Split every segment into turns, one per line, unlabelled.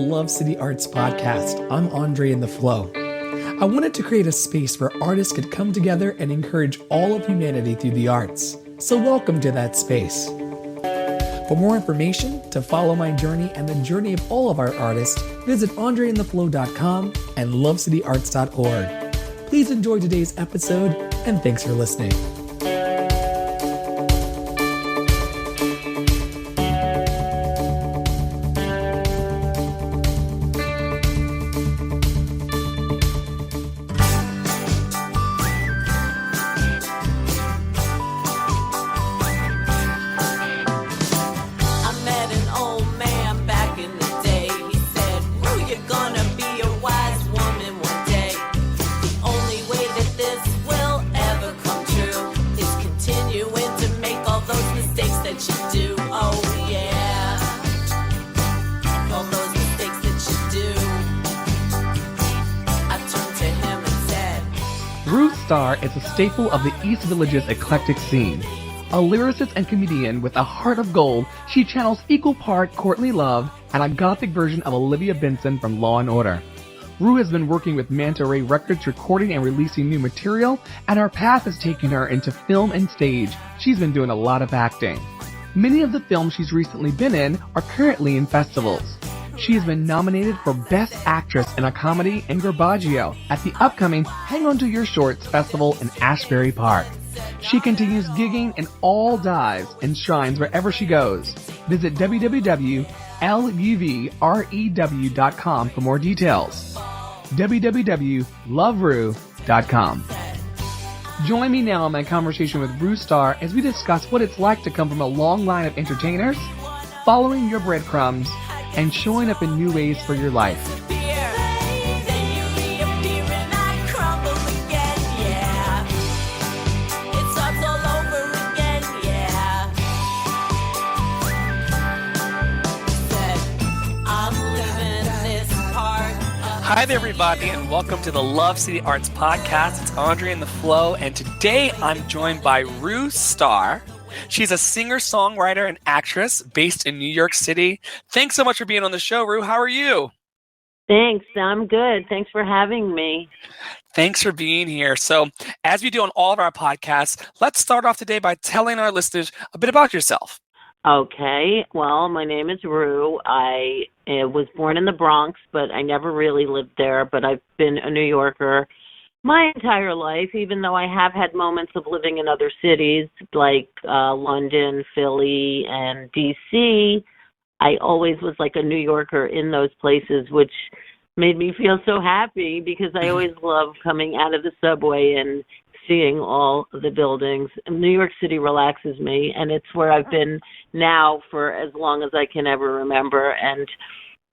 Love City Arts Podcast. I'm Andre in the Flow. I wanted to create a space where artists could come together and encourage all of humanity through the arts. So welcome to that space. For more information, to follow my journey and the journey of all of our artists, visit andreintheflow.com and lovecityarts.org. Please enjoy today's episode, and thanks for listening. ReW STaRR is a staple of the East Village's eclectic scene. A lyricist and comedian with a heart of gold, she channels equal part Courtney Love and a gothic version of Olivia Benson from Law & Order. ReW has been working with Manta Ray Records recording and releasing new material, and her path has taken her into film and stage. She's been doing a lot of acting. Many of the films she's recently been in are currently in festivals. She has been nominated for Best Actress in a Comedy in Garbaggio at the upcoming Hang On to Your Shorts Festival in Ashbury Park. She continues gigging in all dives and shrines wherever she goes. Visit www.LUVREW.com for more details. www.loverew.com. Join me now in my conversation with ReW STaRR as we discuss what it's like to come from a long line of entertainers, following your breadcrumbs, and showing up in new ways for your life. Hi there, everybody, and welcome to the Love City Arts Podcast. It's Andre in the Flow, and today I'm joined by ReW STaRR. She's a singer-songwriter and actress based in New York City. Thanks so much for being on the show, ReW. How are you?
Thanks. I'm good. Thanks for having me.
Thanks for being here. So, as we do on all of our podcasts, let's start off today by telling our listeners a bit about yourself.
Okay. Well, my name is ReW. I was born in the Bronx, but I never really lived there. But I've been a New Yorker my entire life, even though I have had moments of living in other cities like London, Philly, and D.C. I always was like a New Yorker in those places, which made me feel so happy because I always love coming out of the subway and seeing all the buildings. New York City relaxes me, and it's where I've been now for as long as I can ever remember. And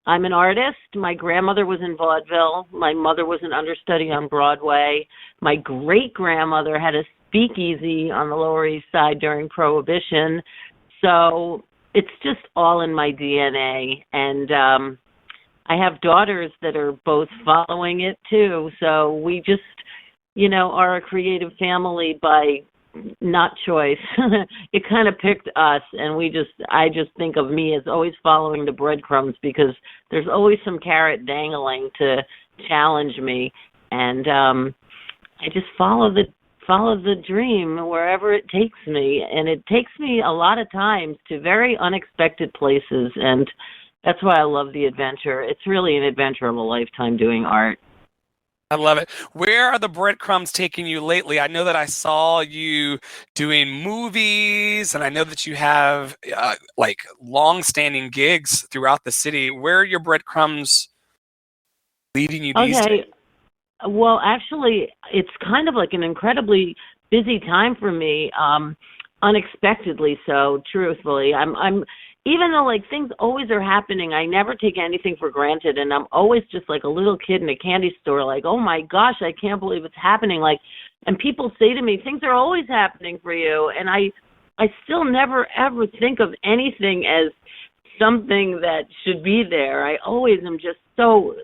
I'm an artist. My grandmother was in vaudeville. My mother was an understudy on Broadway. My great-grandmother had a speakeasy on the Lower East Side during Prohibition. So it's just all in my DNA. And I have daughters that are both following it, too. So we just, are a creative family by not choice. It kind of picked us, and I just think of me as always following the breadcrumbs because there's always some carrot dangling to challenge me, and I just follow the dream wherever it takes me, and it takes me a lot of times to very unexpected places, and that's why I love the adventure. It's really an adventure of a lifetime doing art.
I love it. Where are the breadcrumbs taking you lately? I know that I saw you doing movies, and I know that you have long-standing gigs throughout the city. Where are your breadcrumbs leading you these days?
Well, actually, it's kind of like an incredibly busy time for me, unexpectedly so, truthfully. I'm even though things always are happening, I never take anything for granted, and I'm always just like a little kid in a candy store, like, oh my gosh, I can't believe it's happening. And people say to me, things are always happening for you, and I still never ever think of anything as something that should be there. I always am just so,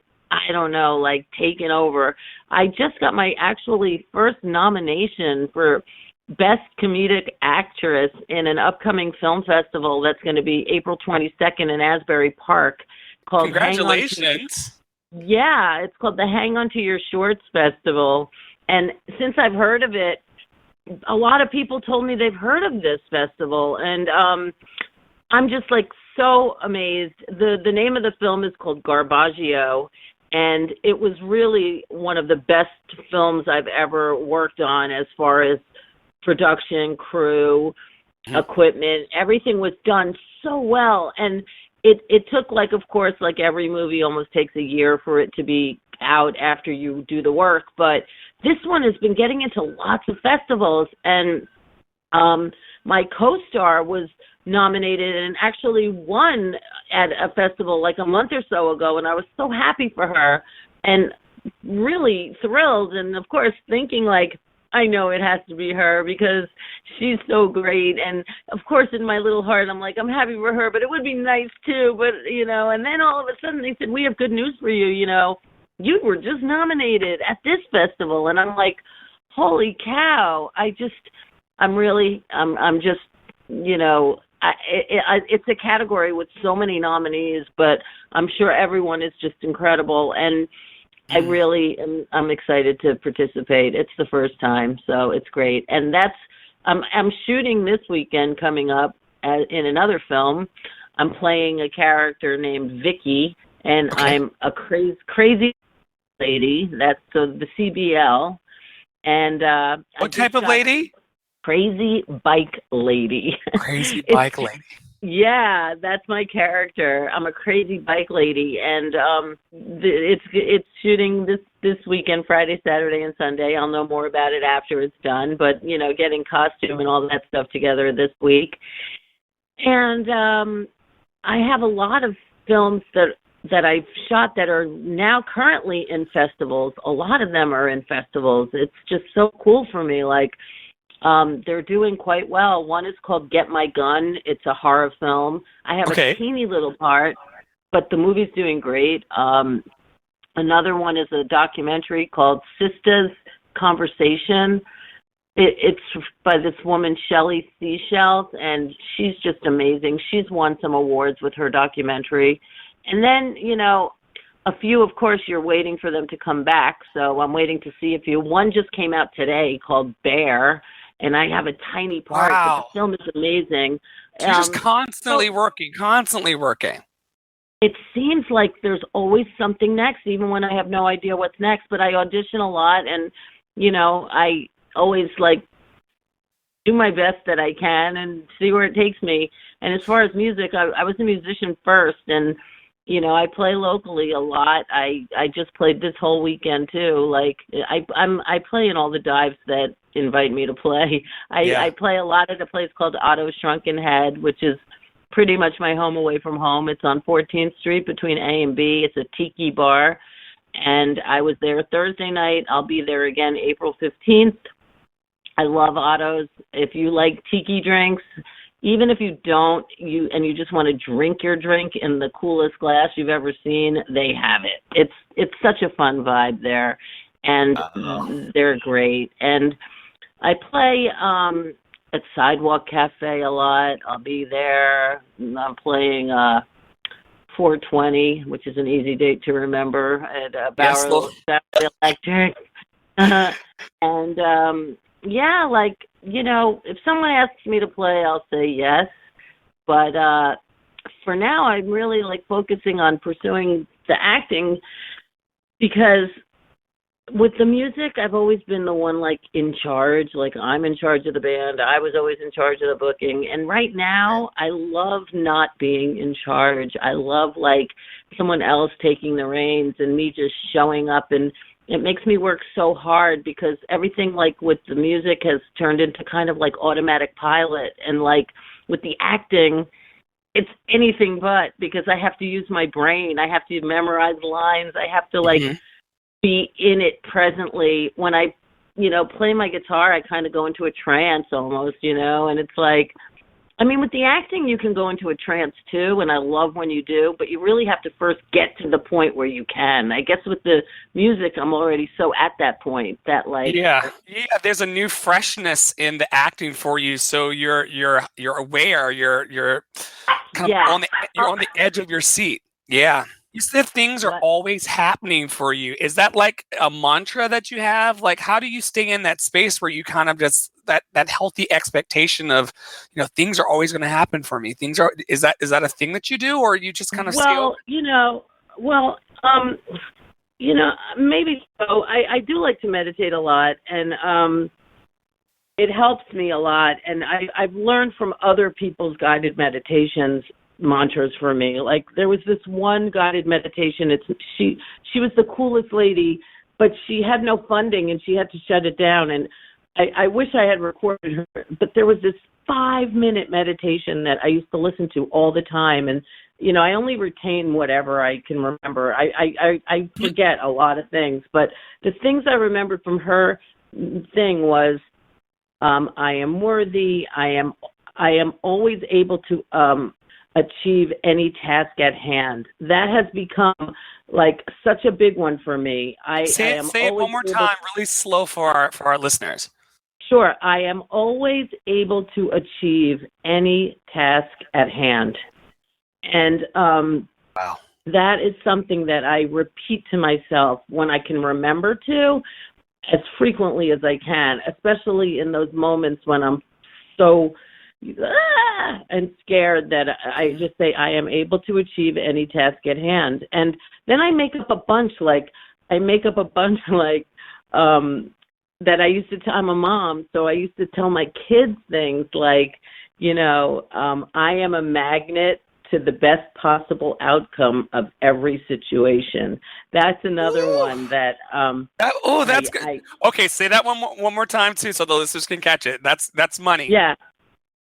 taken over. I just got my actually first nomination for Best Comedic Actress in an upcoming film festival that's going to be April 22nd in Asbury Park. called
Congratulations.
It's called the Hang On to Your Shorts Festival. And since I've heard of it, a lot of people told me they've heard of this festival, and I'm just like so amazed. The name of the film is called Garbaggio, and it was really one of the best films I've ever worked on as far as production, crew, equipment. Everything was done so well, and it took, like, of course, like every movie almost takes a year for it to be out after you do the work, but this one has been getting into lots of festivals, and my co-star was nominated and actually won at a festival like a month or so ago, and I was so happy for her and really thrilled, and of course thinking like, I know it has to be her because she's so great, and of course in my little heart I'm like, I'm happy for her, but it would be nice too, but and then all of a sudden they said, we have good news for you, you were just nominated at this festival, and I'm like, holy cow! I'm just, it's a category with so many nominees, but I'm sure everyone is just incredible, and I really I'm excited to participate. It's the first time, so it's great, and I'm shooting this weekend coming up in another film. I'm playing a character named Vicky, and I'm a crazy lady. That's the CBL. And
what type of lady?
Crazy bike lady.
Crazy bike lady.
Yeah, that's my character. I'm a crazy bike lady, and it's shooting this weekend, Friday, Saturday, and Sunday. I'll know more about it after it's done, but getting costume and all that stuff together this week. And I have a lot of films that I've shot that are now currently in festivals. A lot of them are in festivals. It's just so cool for me. Like, they're doing quite well. One is called Get My Gun. It's a horror film. I have a teeny little part, but the movie's doing great. Another one is a documentary called Sista's Conversation. It's by this woman, Shelley Seashells, and she's just amazing. She's won some awards with her documentary. And then, a few, of course, you're waiting for them to come back, so I'm waiting to see a few. One just came out today called Bear, and I have a tiny part, but the film is amazing.
So you're just constantly working. It
seems like there's always something next, even when I have no idea what's next, but I audition a lot, and, I always, do my best that I can and see where it takes me. And as far as music, I was a musician first, and I play locally a lot. I just played this whole weekend too. Like I play in all the dives that invite me to play. I play a lot at a place called Otto's Shrunken Head, which is pretty much my home away from home. It's on 14th Street between A and B. It's a tiki bar, and I was there Thursday night. I'll be there again April 15th. I love Otto's. If you like tiki drinks, even if you don't, you just want to drink your drink in the coolest glass you've ever seen, they have it. It's such a fun vibe there, and they're great. And I play at Sidewalk Cafe a lot. I'll be there. I'm playing 420, which is an easy date to remember, at Bowery Electric. And if someone asks me to play, I'll say yes. But for now, I'm really focusing on pursuing the acting, because with the music, I've always been the one in charge. I'm in charge of the band. I was always in charge of the booking. And right now, I love not being in charge. I love someone else taking the reins and me just showing up, and it makes me work so hard because everything with the music has turned into kind of automatic pilot, and with the acting, it's anything but, because I have to use my brain. I have to memorize lines. I have to be in it presently. When I, play my guitar, I kind of go into a trance almost, and it's with the acting, you can go into a trance too, and I love when you do, but you really have to first get to the point where you can. I guess with the music, I'm already so at that point that
there's a new freshness in the acting for you, so you're aware, you're kind of on the edge of your seat. Yeah. You said things are
But
always happening for you. Is that like a mantra that you have? Like, how do you stay in that space where you kind of just that healthy expectation of, things are always going to happen for me. Is that a thing that you do, or you just kind of stay open?
well, well, maybe so. I do like to meditate a lot, and it helps me a lot. And I've learned from other people's guided meditations mantras for me. Like there was this one guided meditation. She was the coolest lady, but she had no funding and she had to shut it down. And I wish I had recorded her, but there was this 5-minute meditation that I used to listen to all the time. And I only retain whatever I can remember. I forget a lot of things, but the things I remembered from her thing was, I am worthy. I am always able to achieve any task at hand. That has become like such a big one for me.
Say it one more time, really slow for our listeners.
Sure. I am always able to achieve any task at hand. And
wow.
That is something that I repeat to myself when I can remember to, as frequently as I can, especially in those moments when I'm so and scared that I just say I am able to achieve any task at hand. And then I make up a bunch that I used to tell. I'm a mom, so I used to tell my kids things like, I am a magnet to the best possible outcome of every situation. That's another one that
that's good. Okay, say that one more time too, so the listeners can catch it. That's money.
Yeah.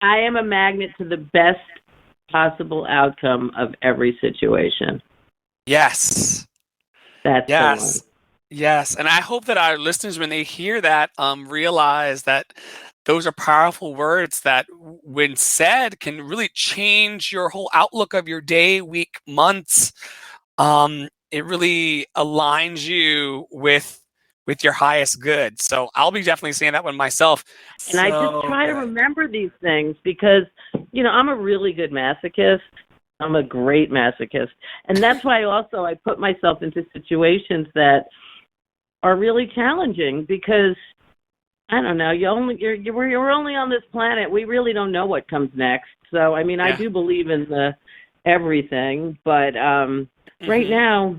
I am a magnet to the best possible outcome of every situation.
Yes.
That's the one.
Yes. And I hope that our listeners, when they hear that, realize that those are powerful words that, when said, can really change your whole outlook of your day, week, months. It really aligns you with your highest good. So I'll be definitely saying that one myself.
And I just try to remember these things because, I'm a really good masochist. I'm a great masochist. And that's why also I put myself into situations that are really challenging because, I don't know, you're only on this planet. We really don't know what comes next. So, I do believe in the everything, but right now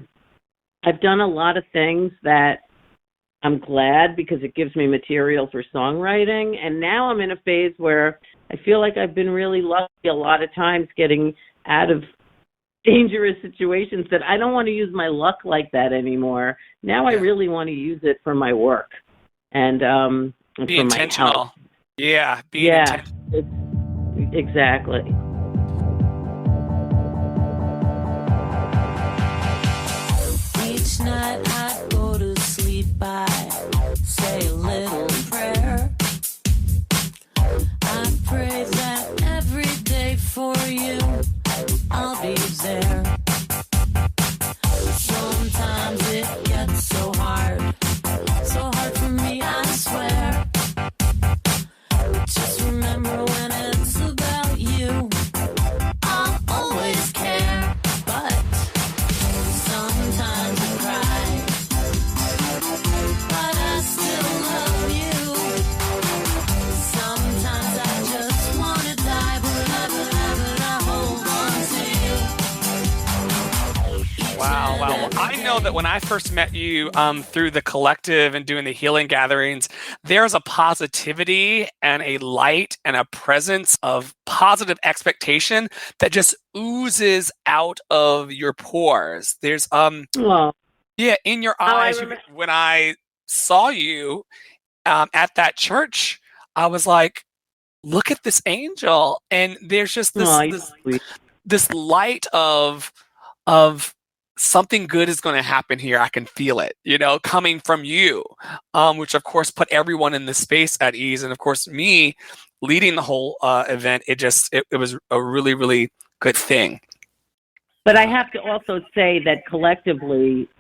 I've done a lot of things that I'm glad because it gives me material for songwriting. And now I'm in a phase where I feel like I've been really lucky a lot of times getting out of dangerous situations that I don't want to use my luck like that anymore. Now I really want to use it for my work and
be
for
intentional.
My health.
Yeah, intentional.
Exactly.
Each night I go to sleep, I say a little prayer. I pray that every day for you I'll be there. Sometimes it gets so hard for me, I swear. Just remember when it's about you, I'll always care. But sometimes I cry, but I still love you. Sometimes I just want to die, but I hold on to you.
Wow. Well, I know that when I first met you through the collective and doing the healing gatherings, there's a positivity and a light and a presence of positive expectation that just oozes out of your pores. There's in your eyes. When I saw you at that church, I was like, look at this angel. And there's just this light of something good is going to happen here. I can feel it, coming from you, which of course put everyone in the space at ease. And of course, me leading the whole event, it was a really, really good thing.
But I have to also say that collectively,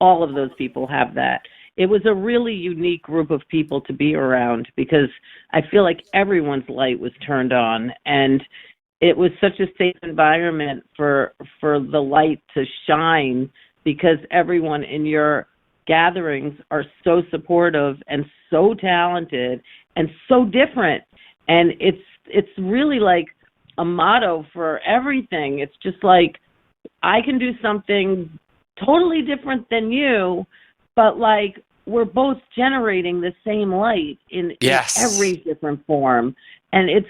all of those people have that. It was a really unique group of people to be around because I feel like everyone's light was turned on. And it was such a safe environment for the light to shine, because everyone in your gatherings are so supportive and so talented and so different. And it's really like a motto for everything. It's just like, I can do something totally different than you, but like we're both generating the same light in every different form. And it's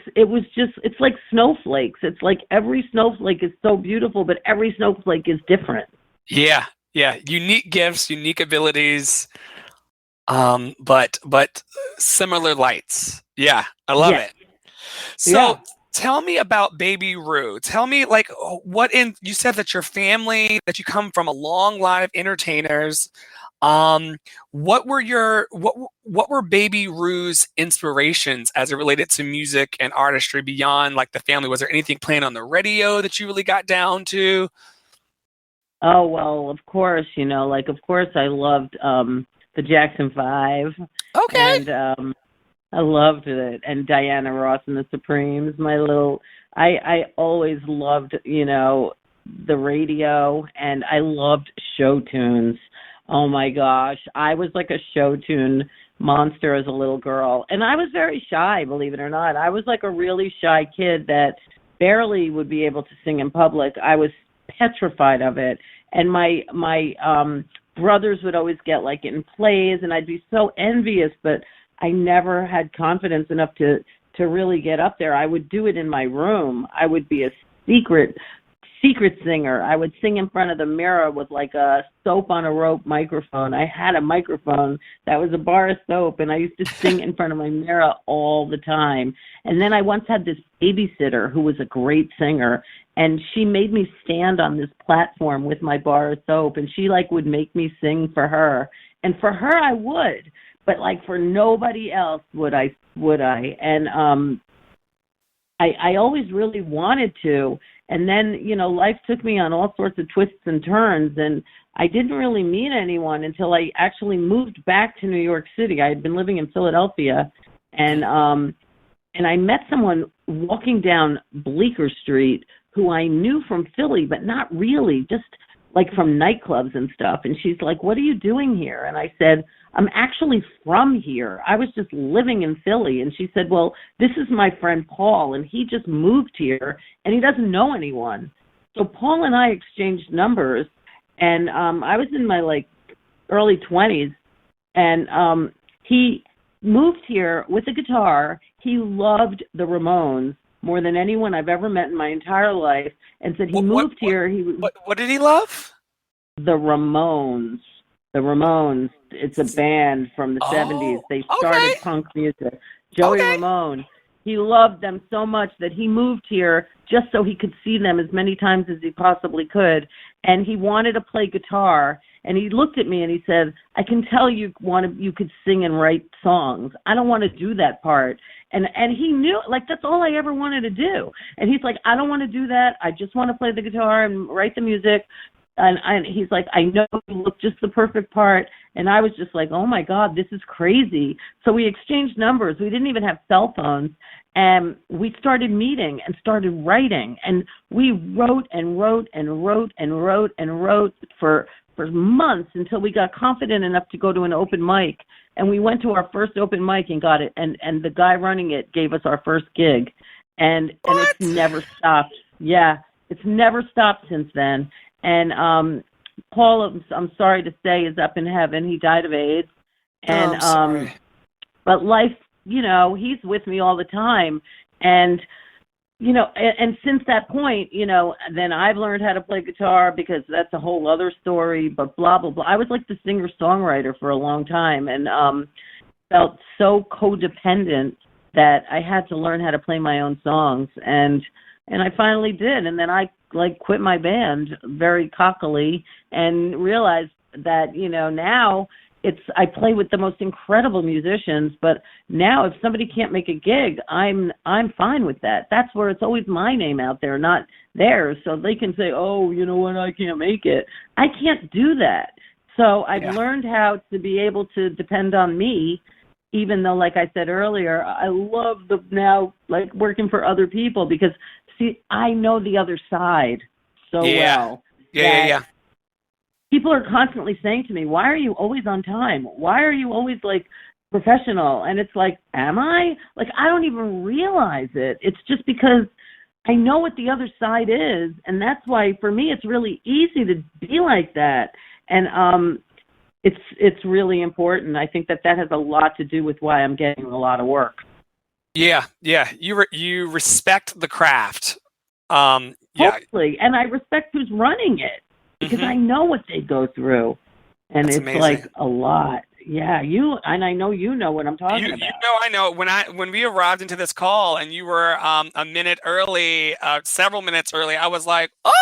like snowflakes. It's like every snowflake is so beautiful, but every snowflake is different.
Yeah. Unique gifts, unique abilities, but similar lights. Yeah, I love it. So tell me about Baby ReW. Tell me, like, you said that your family, that you come from a long line of entertainers. What were Baby ReW's inspirations as it related to music and artistry beyond like the family? Was there anything playing on the radio that you really got down to?
Oh, well, of course, of course I loved the Jackson 5.
Okay.
And I loved it. And Diana Ross and the Supremes, I always loved, the radio, and I loved show tunes. Oh my gosh. I was like a show tune monster as a little girl. And I was very shy, believe it or not. I was like a really shy kid that barely would be able to sing in public. I was petrified of it. And my brothers would always get like in plays, and I'd be so envious, but I never had confidence enough to really get up there. I would do it in my room. I would be a secret singer. I would sing in front of the mirror with like a soap on a rope microphone. I had a microphone that was a bar of soap, and I used to sing in front of my mirror all the time. And then I once had this babysitter who was a great singer, and she made me stand on this platform with my bar of soap, and she like would make me sing for her. And for her I would, but like for nobody else would I. And I always really wanted to. And then, life took me on all sorts of twists and turns, and I didn't really meet anyone until I actually moved back to New York City. I had been living in Philadelphia, and I met someone walking down Bleecker Street who I knew from Philly, but not really, just like from nightclubs and stuff. And she's like, "What are you doing here?" And I said, "I'm actually from here. I was just living in Philly." And she said, "Well, this is my friend Paul, and he just moved here, and he doesn't know anyone." So Paul and I exchanged numbers, and I was in my like early 20s, and he moved here with a guitar. He loved the Ramones more than anyone I've ever met in my entire life, and said moved here.
What did he love?
The Ramones. The Ramones. It's a band from the 70s. They started punk music. Joey Ramone. He loved them so much that he moved here just so he could see them as many times as he possibly could. And he wanted to play guitar. And he looked at me and he said, "I can tell you could sing and write songs. I don't want to do that part." And he knew, like, that's all I ever wanted to do. And he's like, "I don't want to do that. I just want to play the guitar and write the music." And he's like, "I know you look just the perfect part." And I was just like, "Oh my God, this is crazy." So we exchanged numbers. We didn't even have cell phones. And we started meeting and started writing. And we wrote and wrote and wrote and wrote and wrote for months until we got confident enough to go to an open mic. And we went to our first open mic and got it. And the guy running it gave us our first gig. And it's never stopped. Yeah, it's never stopped since then. And Paul, I'm sorry to say, is up in heaven. He died of AIDS. And
I'm sorry.
But life, he's with me all the time. And and since that point, then I've learned how to play guitar, because that's a whole other story, but blah, blah, blah. I was like the singer-songwriter for a long time, and felt so codependent that I had to learn how to play my own songs. And I finally did. And then I quit my band very cockily and realized that, now I play with the most incredible musicians, but now if somebody can't make a gig, I'm fine with that. That's where it's always my name out there, not theirs. So they can say, "Oh, you know what, I can't make it." I can't do that. So I've learned how to be able to depend on me, even though, like I said earlier, I love now working for other people, because see, I know the other side so well.
Yeah.
People are constantly saying to me, why are you always on time? Why are you always like professional? And it's like, am I? Like, I don't even realize it. It's just because I know what the other side is. And that's why for me, it's really easy to be like that. And it's really important. I think that has a lot to do with why I'm getting a lot of work.
Yeah. You respect the craft.
Hopefully. And I respect who's running it. Because I know what they go through, and
That's
it's
amazing.
like a lot. Yeah, and I know you know what I'm talking about.
You know, I know. When we arrived into this call and you were a minute early, several minutes early, I was like, oh,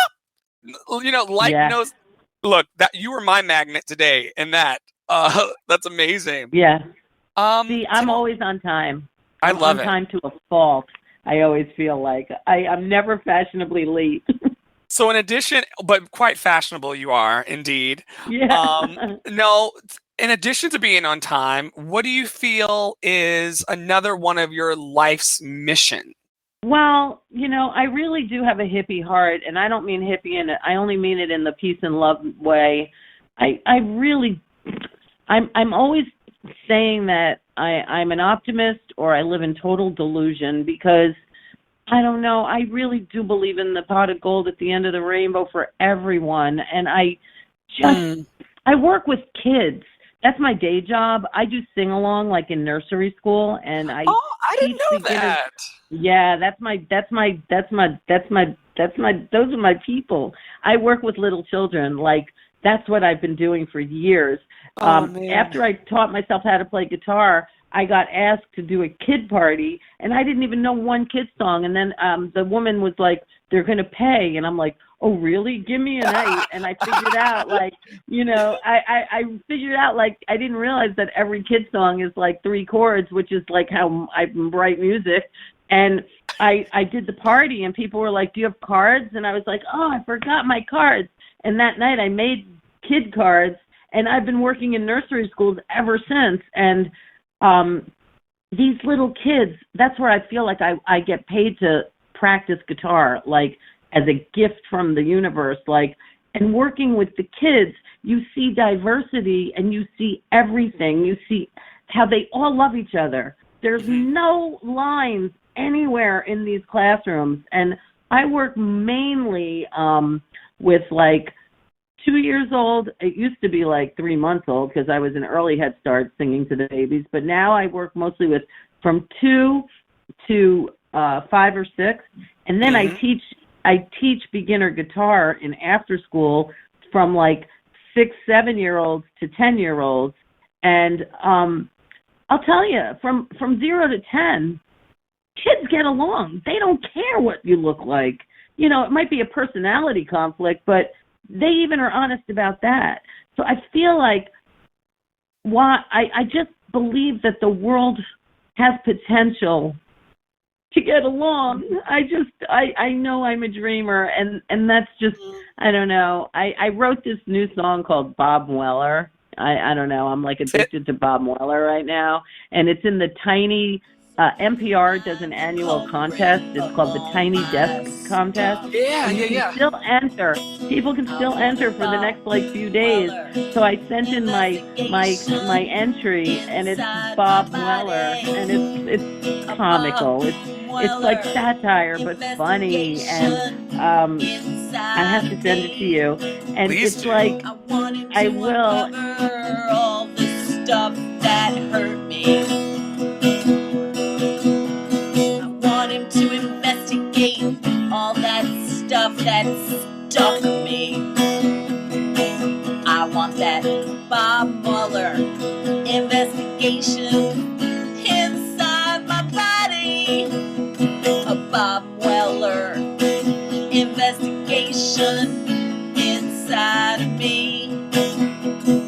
light knows. Look, that you were my magnet today, and that's amazing.
Yeah. See, I'm always on time.
I love it.
On time to a fault. I always feel like I'm never fashionably late.
So in addition, but quite fashionable you are, indeed.
Yeah.
No, in addition to being on time, what do you feel is another one of your life's mission?
Well, I really do have a hippie heart, and I don't mean hippie I only mean it in the peace and love way. I'm always saying that I'm an optimist or I live in total delusion because I don't know. I really do believe in the pot of gold at the end of the rainbow for everyone. And I work with kids. That's my day job. I do sing along like in nursery school, and I
didn't know that.
Yeah, those are my people. I work with little children. Like that's what I've been doing for years. After I taught myself how to play guitar, I got asked to do a kid party, and I didn't even know one kid song. And then the woman was like, they're going to pay. And I'm like, oh, really? Give me an 8. And I figured out, like, I figured out, like, I didn't realize that every kid song is like 3 chords, which is like how I write music. And I did the party, and people were like, do you have cards? And I was like, oh, I forgot my cards. And that night I made kid cards, and I've been working in nursery schools ever since. And these little kids, that's where I feel like I get paid to practice guitar, like as a gift from the universe, like, and working with the kids, you see diversity and you see everything. You see how they all love each other. There's no lines anywhere in these classrooms. And I work mainly with like 2 years old. It used to be like 3 months old because I was an early Head Start singing to the babies. But now I work mostly with from 2 to 5 or 6. And then I teach beginner guitar in after school from like 6, 7-year-olds to 10-year-olds. And I'll tell you, from 0 to 10, kids get along. They don't care what you look like. It might be a personality conflict, but they even are honest about that. So I feel like I just believe that the world has potential to get along. I know I'm a dreamer, and that's just, I don't know. I wrote this new song called Bob Weller. I don't know. I'm like addicted to Bob Weller right now, and it's in the tiny. NPR does an annual contest. It's called the Tiny Desk Contest.
Yeah.
Still enter. People can still enter for the next like few days. So I sent in my entry, and it's Bob Weller, and it's comical. It's like satire but funny, and I have to send it to you. And
Please
it's
do.
like I will.
All the stuff that hurt me. To investigate all that stuff that stuck me. I want that Bob Mueller investigation inside my body. A Bob Weller investigation inside of me.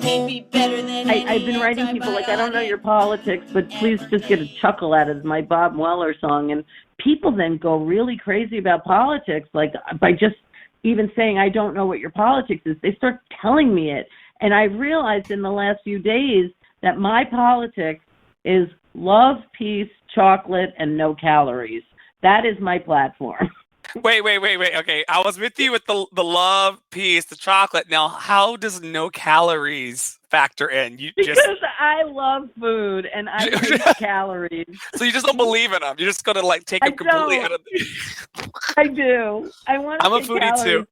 He'd be better than
I've been writing people like, I don't know your politics, but please just get a chuckle out of my Bob Weller song. And people then go really crazy about politics, like by just even saying, I don't know what your politics is. They start telling me it. And I realized in the last few days that my politics is love, peace, chocolate, and no calories. That is my platform.
Wait. Okay, I was with you with the love piece, the chocolate. Now, how does no calories factor in? You
Because
just
I love food and I hate calories.
so you just don't believe in them. You're just gonna like take
I
them completely
don't.
out of the.
I do. I want to
I'm a
take
foodie
calories.
too.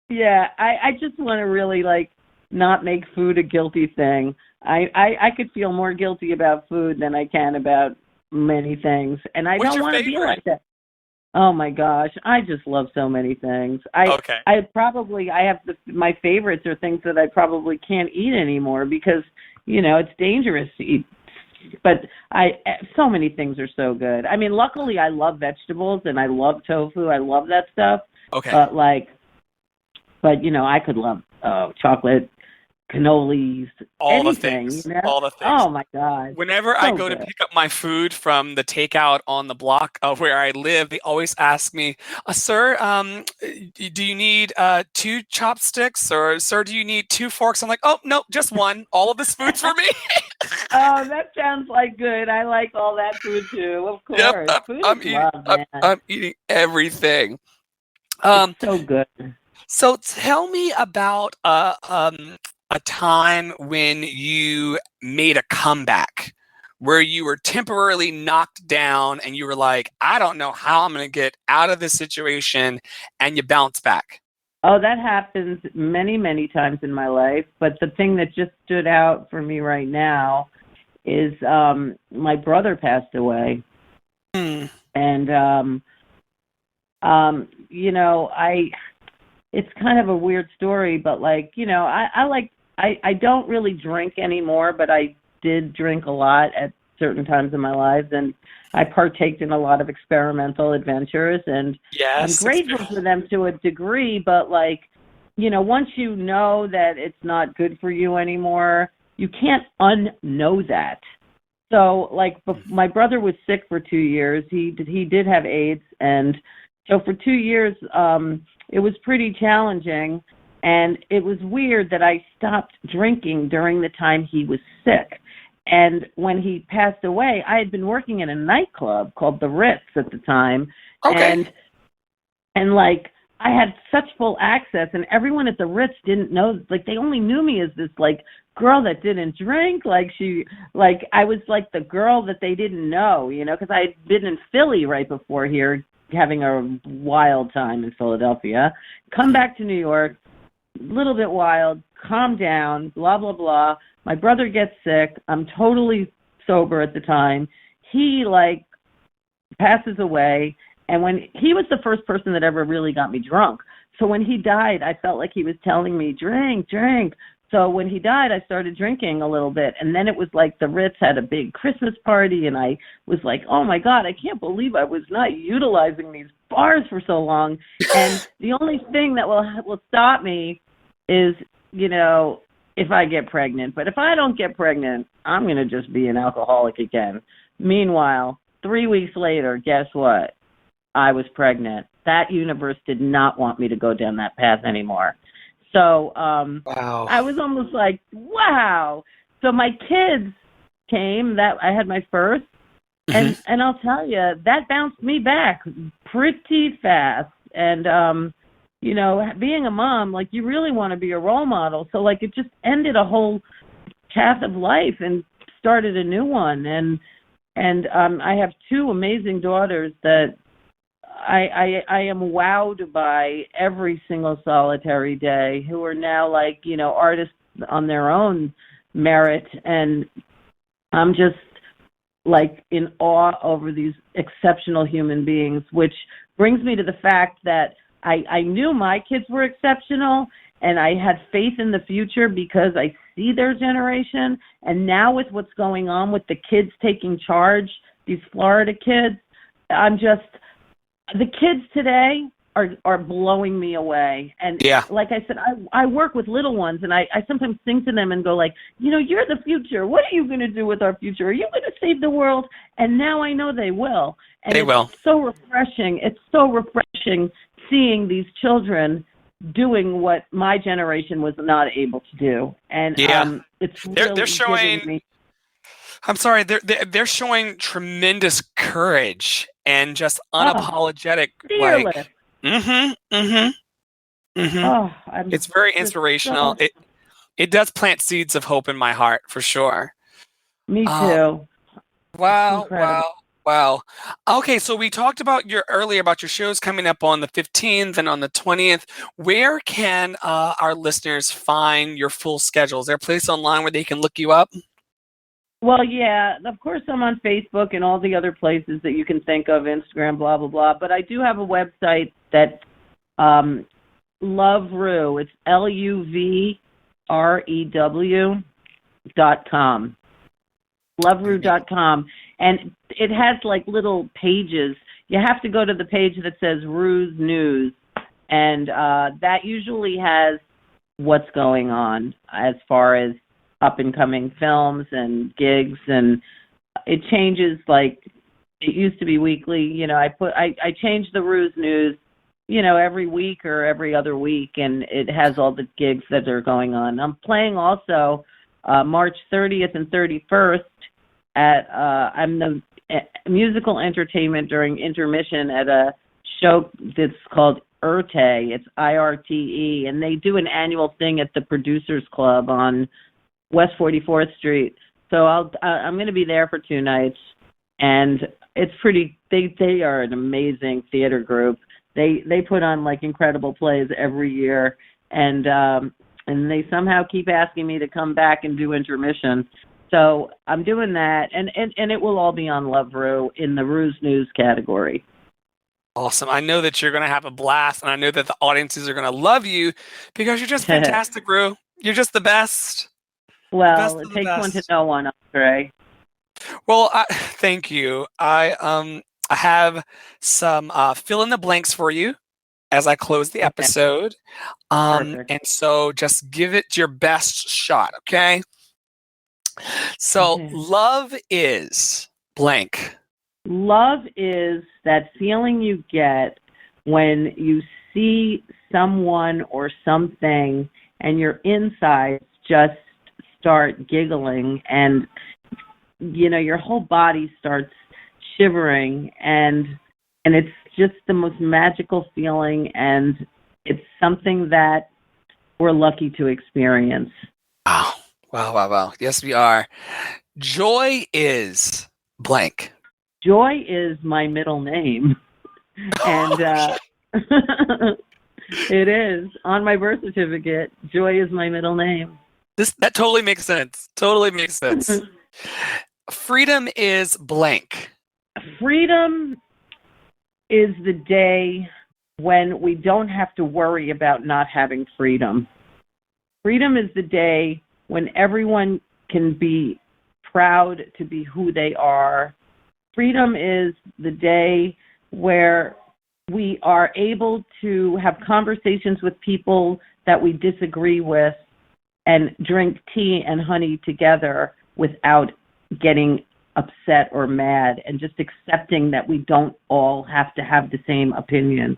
Yeah, I just want to really like not make food a guilty thing. I could feel more guilty about food than I can about many things, and I
What's
don't
your
want to be
favorite?
like that. Oh my gosh, I just love so many things.
Okay.
I have my favorites are things that I probably can't eat anymore because it's dangerous to eat. But so many things are so good. I mean, luckily I love vegetables and I love tofu. I love that stuff.
Okay.
But I could love chocolate, cannolis,
All the
anything.
things.
You know?
All the things.
Oh my God.
Whenever I
So
go to
good.
pick up my food from the takeout on the block of where I live, they always ask me, "Sir, do you need 2 chopsticks, or sir, do you need 2 forks?" I'm like, "Oh no, just one. All of this food's for me."
Oh, that sounds like good. I like all that food too. Of course,
Yep,
food
I'm
is
eating.
love, man.
I'm eating everything.
It's so good.
So tell me about a time when you made a comeback, where you were temporarily knocked down and you were like, I don't know how I'm going to get out of this situation, and you bounce back.
Oh, that happens many, many times in my life. But the thing that just stood out for me right now is my brother passed away.
Mm.
And, it's kind of a weird story, but I don't really drink anymore, but I did drink a lot at certain times in my life, and I partaked in a lot of experimental adventures, and
Yes,
I'm grateful for them to a degree, but once you know that it's not good for you anymore, you can't unknow that. So my brother was sick for 2 years. He did have AIDS, and so for 2 years, it was pretty challenging, and it was weird that I stopped drinking during the time he was sick. And when he passed away, I had been working in a nightclub called the Ritz at the time,
Okay.
and I had such full access, and everyone at the Ritz didn't know, they only knew me as this girl that didn't drink, I was the girl that they didn't know, because I had been in Philly right before here, having a wild time in Philadelphia, come back to New York, a little bit wild, calm down, blah, blah, blah. My brother gets sick. I'm totally sober at the time. He passes away. And when he was the first person that ever really got me drunk. So when he died, I felt like he was telling me, drink, drink. So when he died, I started drinking a little bit. And then it was the Ritz had a big Christmas party. And I was like, oh, my God, I can't believe I was not utilizing these bars for so long. And the only thing that will stop me is, if I get pregnant. But if I don't get pregnant, I'm going to just be an alcoholic again. Meanwhile, 3 weeks later, guess what? I was pregnant. That universe did not want me to go down that path anymore. So
Wow.
I was almost like, wow. So my kids came, that I had my first, and I'll tell you, that bounced me back pretty fast. And, being a mom, you really want to be a role model. So, it just ended a whole path of life and started a new one. And I have 2 amazing daughters that I am wowed by every single solitary day, who are now artists on their own merit. And I'm just in awe over these exceptional human beings, which brings me to the fact that I knew my kids were exceptional, and I had faith in the future because I see their generation. And now with what's going on with the kids taking charge, these Florida kids, the kids today are blowing me away. And like I said, I work with little ones, and I sometimes think to them and go you're the future. What are you going to do with our future? Are you going to save the world? And now I know they will. And
they will.
So refreshing. It's so refreshing seeing these children doing what my generation was not able to do. And it's really
they're showing
giving me.
I'm sorry. They're showing tremendous courage and just unapologetic.
Fearless.
It's very inspirational. It does plant seeds of hope in my heart for sure.
Me too.
Wow. Okay, so we talked about earlier about your shows coming up on the 15th and on the 20th. Where can our listeners find your full schedule? Is there a place online where they can look you up?
Well, yeah, of course I'm on Facebook and all the other places that you can think of, Instagram, blah, blah, blah. But I do have a website that LoveRew. It's LUVREW.com. LoveRew.com. And it has like little pages. You have to go to the page that says ReW's News. And that usually has what's going on as far as up-and-coming films and gigs. And it changes, like, it used to be weekly. You know, I changed the ReW's News, you know, every week or every other week. And it has all the gigs that are going on. I'm playing also March 30th and 31st. I'm the musical entertainment during intermission at a show that's called IRTE. It's IRTE, and they do an annual thing at the Producers Club on West 44th Street. So I'm going to be there for 2 nights, and it's pretty. They are an amazing theater group. They put on like incredible plays every year, and they somehow keep asking me to come back and do intermission. So I'm doing that, and it will all be on LoveRew in the ReW's News category.
Awesome. I know that you're going to have a blast, and I know that the audiences are going to love you because you're just fantastic, ReW. You're just the best.
Well, it takes one to know one, Andre.
Well, thank you. I have some fill in the blanks for you as I close the episode. And so just give it your best shot, okay? So love is blank.
Love is that feeling you get when you see someone or something and your insides just start giggling, and you know your whole body starts shivering, and it's just the most magical feeling, and it's something that we're lucky to experience.
Wow. Yes, we are. Joy is blank.
Joy is my middle name. And it is. On my birth certificate, Joy is my middle name.
That totally makes sense. Freedom is blank.
Freedom is the day when we don't have to worry about not having freedom. Freedom is the day when everyone can be proud to be who they are. Freedom is the day where we are able to have conversations with people that we disagree with and drink tea and honey together without getting upset or mad, and just accepting that we don't all have to have the same opinion.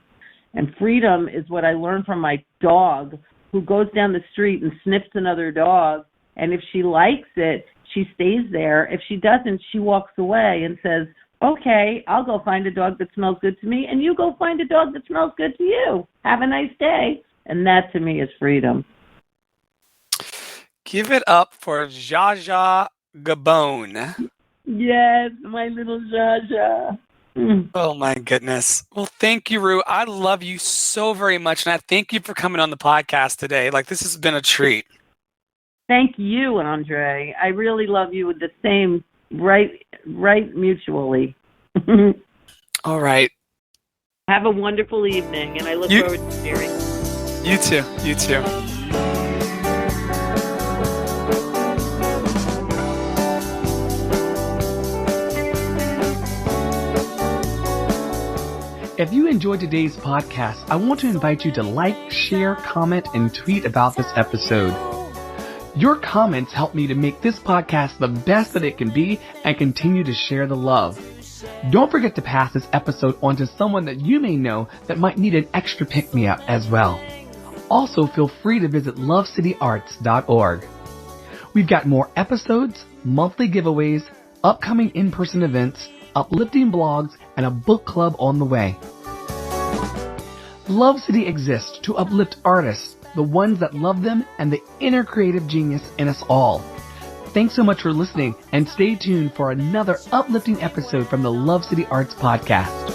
And freedom is what I learned from my dog, who goes down the street and sniffs another dog, and if she likes it, she stays there. If she doesn't, she walks away and says, okay, I'll go find a dog that smells good to me, and you go find a dog that smells good to you. Have a nice day. And that to me is freedom.
Give it up for Zsa Zsa Gabon.
Yes, my little Zsa Zsa.
Oh my goodness. Well, thank you, ReW. I love you so very much, and I thank you for coming on the podcast today. Like, this has been a treat.
Thank you, Andre. I really love you with the same, right mutually.
All right.
Have a wonderful evening, and I look forward to hearing.
You too.
If you enjoyed today's podcast, I want to invite you to like, share, comment, and tweet about this episode. Your comments help me to make this podcast the best that it can be and continue to share the love. Don't forget to pass this episode on to someone that you may know that might need an extra pick-me-up as well. Also, feel free to visit lovecityarts.org. We've got more episodes, monthly giveaways, upcoming in-person events, uplifting blogs, and a book club on the way. Love City exists to uplift artists, the ones that love them, and the inner creative genius in us all. Thanks so much for listening, and stay tuned for another uplifting episode from the Love City Arts Podcast.